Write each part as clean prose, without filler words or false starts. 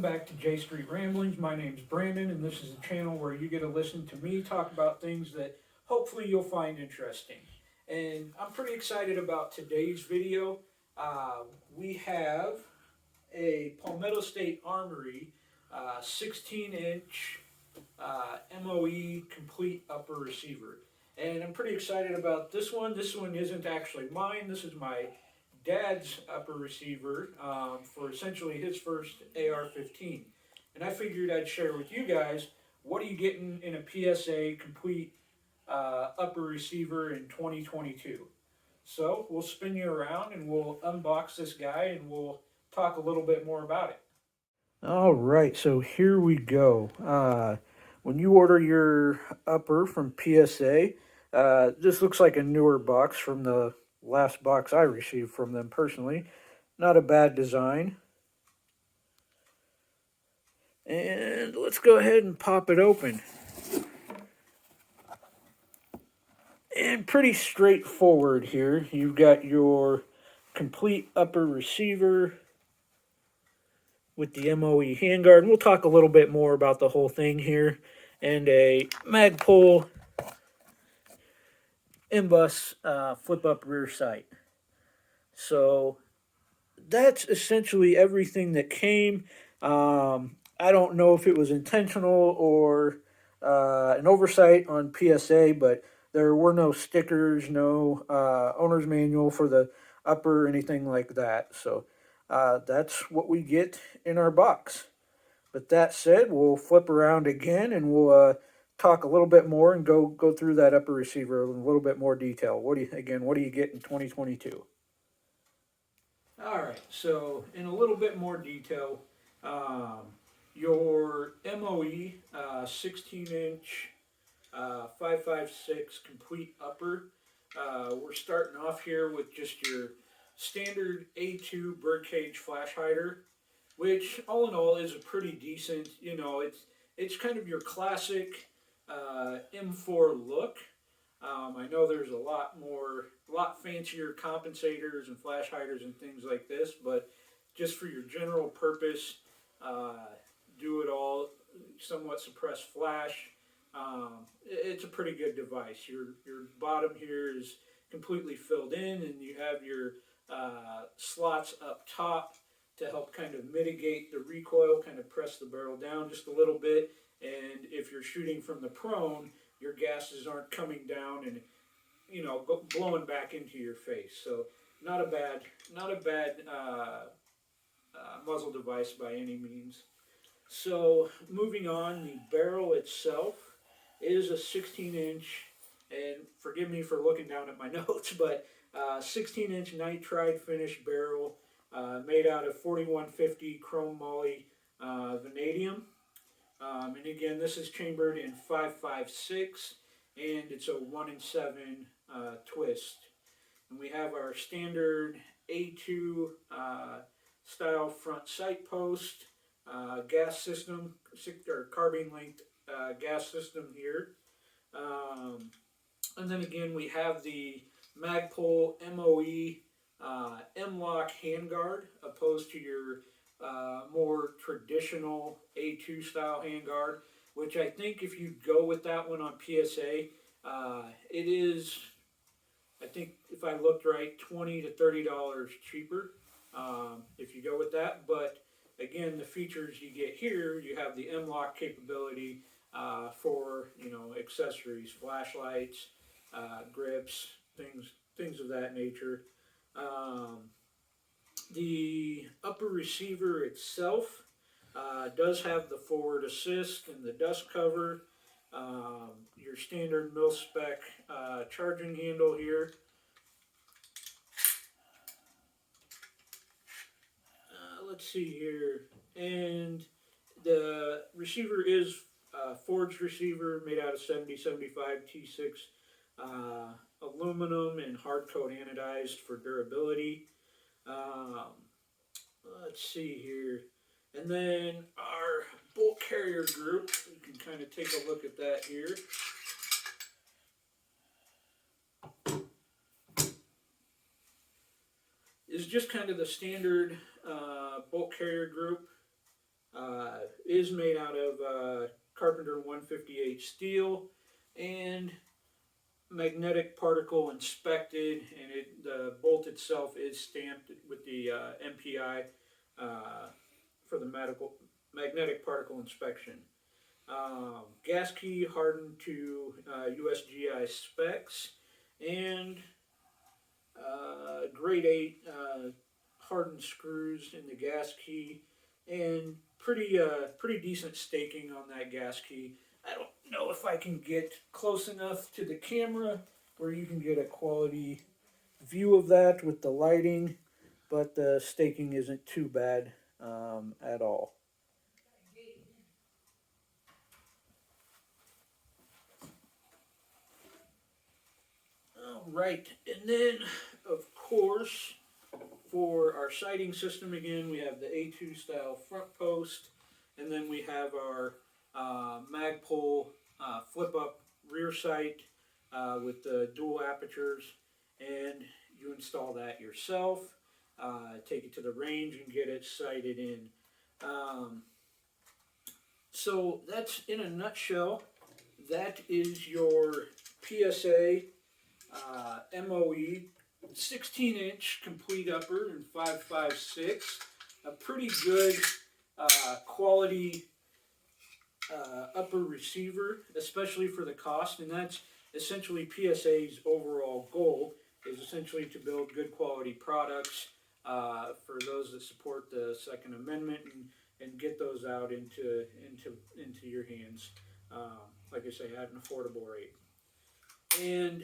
back to J Street Ramblings. My name's Brandon, and this is a channel where you get to listen to me talk about things that hopefully you'll find interesting. And I'm pretty excited about today's video. We have a Palmetto State Armory 16-inch MOE complete upper receiver. And I'm pretty excited about this one. This one isn't actually mine. This is my dad's upper receiver for essentially his first AR-15. And I figured I'd share with you guys what are you getting in a PSA complete upper receiver in 2022. So we'll spin you around and we'll unbox this guy and we'll talk a little bit more about it. All right, so here we go. When you order your upper from PSA, this looks like a newer box from the last box I received from them personally. Not a bad design. And let's go ahead and pop it open. And pretty straightforward here. You've got your complete upper receiver with the MOE handguard. And we'll talk a little bit more about the whole thing here. And a Magpul M-Bus flip-up rear sight. So that's essentially everything that came. I don't know if it was intentional or an oversight on PSA, but there were no stickers, no owner's manual for the upper or anything like that. So that's what we get in our box. But that said, we'll flip around again and we'll talk a little bit more and go through that upper receiver in a little bit more detail. What do you get in 2022? All right, so in a little bit more detail, your MOE 16-inch 5.56 complete upper. We're starting off here with just your standard A2 Birdcage flash hider, which all in all is a pretty decent, it's kind of your classic M4 look. I know there's a lot fancier compensators and flash hiders and things like this, but just for your general purpose, do it all, somewhat suppressed flash. It's a pretty good device. Your bottom here is completely filled in, and you have your slots up top to help kind of mitigate the recoil, kind of press the barrel down just a little bit. And if you're shooting from the prone, your gases aren't coming down and blowing back into your face. So not a bad muzzle device by any means. So moving on, the barrel itself is a 16-inch, and forgive me for looking down at my notes, but 16-inch nitride finish barrel made out of 4150 chrome moly vanadium. And again, this is chambered in 5.56, and it's a 1-in-7 twist. And we have our standard A2 style front sight post, gas system, or carbine length gas system here. And then again, we have the Magpul MOE M-Lock handguard, opposed to your more traditional A2 style handguard, which I think if you go with that one on PSA, it is, I think if I looked right, $20 to $30 cheaper if you go with that. But again, the features you get here, you have the M-Lock capability for accessories, flashlights, grips, things of that nature. The upper receiver itself does have the forward assist and the dust cover, your standard mil-spec charging handle here. Let's see here, and the receiver is a forged receiver made out of 7075 T6 aluminum and hard coat anodized for durability. Let's see here. And then our bolt carrier group, you can kind of take a look at that here. Is just kind of the standard bolt carrier group. is made out of Carpenter 158 steel and magnetic particle inspected, and the bolt itself is stamped with the MPI for the magnetic particle inspection. Gas key hardened to USGI specs, and grade 8 hardened screws in the gas key, and pretty decent staking on that gas key. I don't know if I can get close enough to the camera where you can get a quality view of that with the lighting, but the staking isn't too bad at all. All right, and then of course for our sighting system, again we have the A2 style front post, and then we have our Magpul flip up rear sight with the dual apertures, and you install that yourself, take it to the range and get it sighted in. So that's in a nutshell. That is your PSA MOE 16-inch complete upper in 5.56. A pretty good quality upper receiver, especially for the cost, and that's essentially PSA's overall goal, is essentially to build good quality products for those that support the Second Amendment, and get those out into your hands, like I say, at an affordable rate. And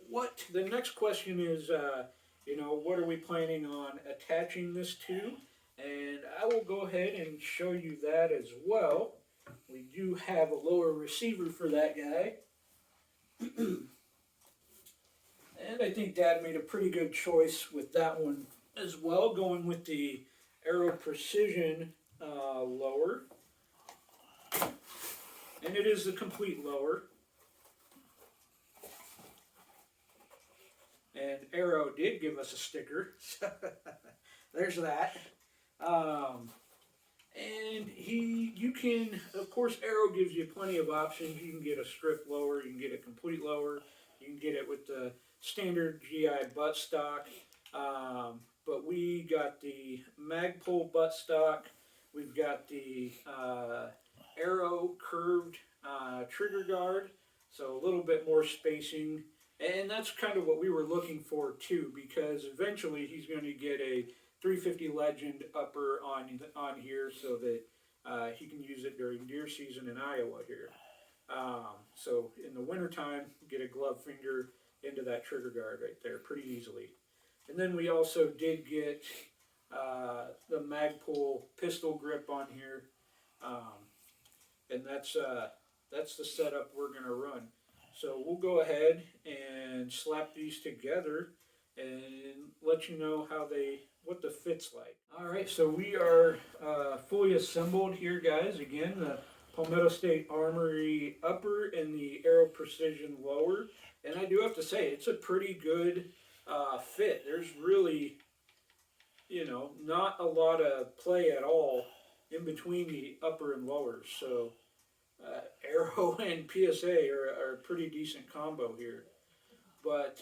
what the next question is, what are we planning on attaching this to? And I will go ahead and show you that as well. We do have a lower receiver for that guy. And I think Dad made a pretty good choice with that one as well, going with the Aero Precision lower. And it is the complete lower. And Aero did give us a sticker. There's that. And you can, of course, Aero gives you plenty of options. You can get a strip lower, you can get a complete lower, you can get it with the standard GI buttstock. But we got the Magpul buttstock. We've got the Aero curved trigger guard, so a little bit more spacing. And that's kind of what we were looking for too, because eventually he's going to get a 350 Legend upper on here, so that he can use it during deer season in Iowa here. So in the wintertime, get a glove finger into that trigger guard right there pretty easily. And then we also did get the Magpul pistol grip on here, and that's the setup we're going to run. So we'll go ahead and slap these together and let you know what the fit's like. All right, so we are fully assembled here, guys. Again, the Palmetto State Armory upper and the Aero Precision lower. And I do have to say, it's a pretty good fit. There's really, not a lot of play at all in between the upper and lowers. So Aero and PSA are a pretty decent combo here. But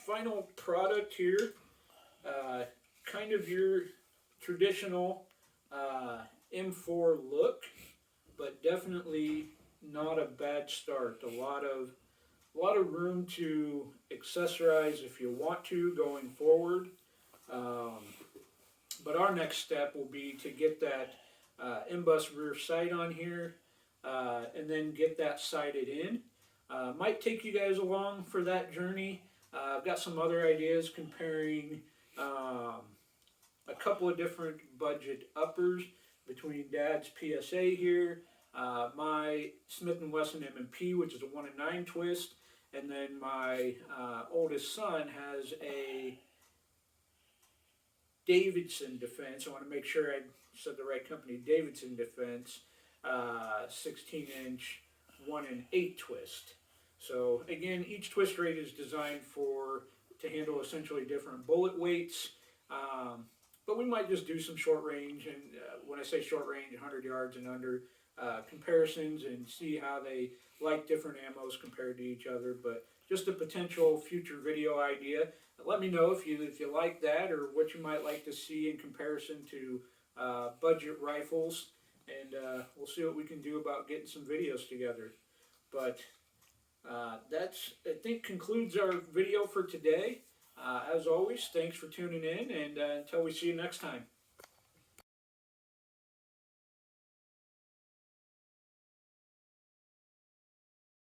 final product here, kind of your traditional M4 look, but definitely not a bad start. A lot of room to accessorize if you want to going forward. But our next step will be to get that M-bus rear sight on here, and then get that sighted in. Might take you guys along for that journey. I've got some other ideas comparing a couple of different budget uppers between Dad's PSA here, my Smith & Wesson M&P, which is a 1 in 9 twist, and then my oldest son has a Davidson Defense. I want to make sure I said the right company. Davidson Defense 16-inch 1 in 8 twist. So again, each twist rate is designed to handle essentially different bullet weights. but we might just do some short range, and when I say short range, 100 yards and under comparisons, and see how they like different ammos compared to each other. But just a potential future video idea. Let me know if you like that, or what you might like to see in comparison to budget rifles, and we'll see what we can do about getting some videos together. But that's, I think, concludes our video for today. As always, thanks for tuning in, and until we see you next time.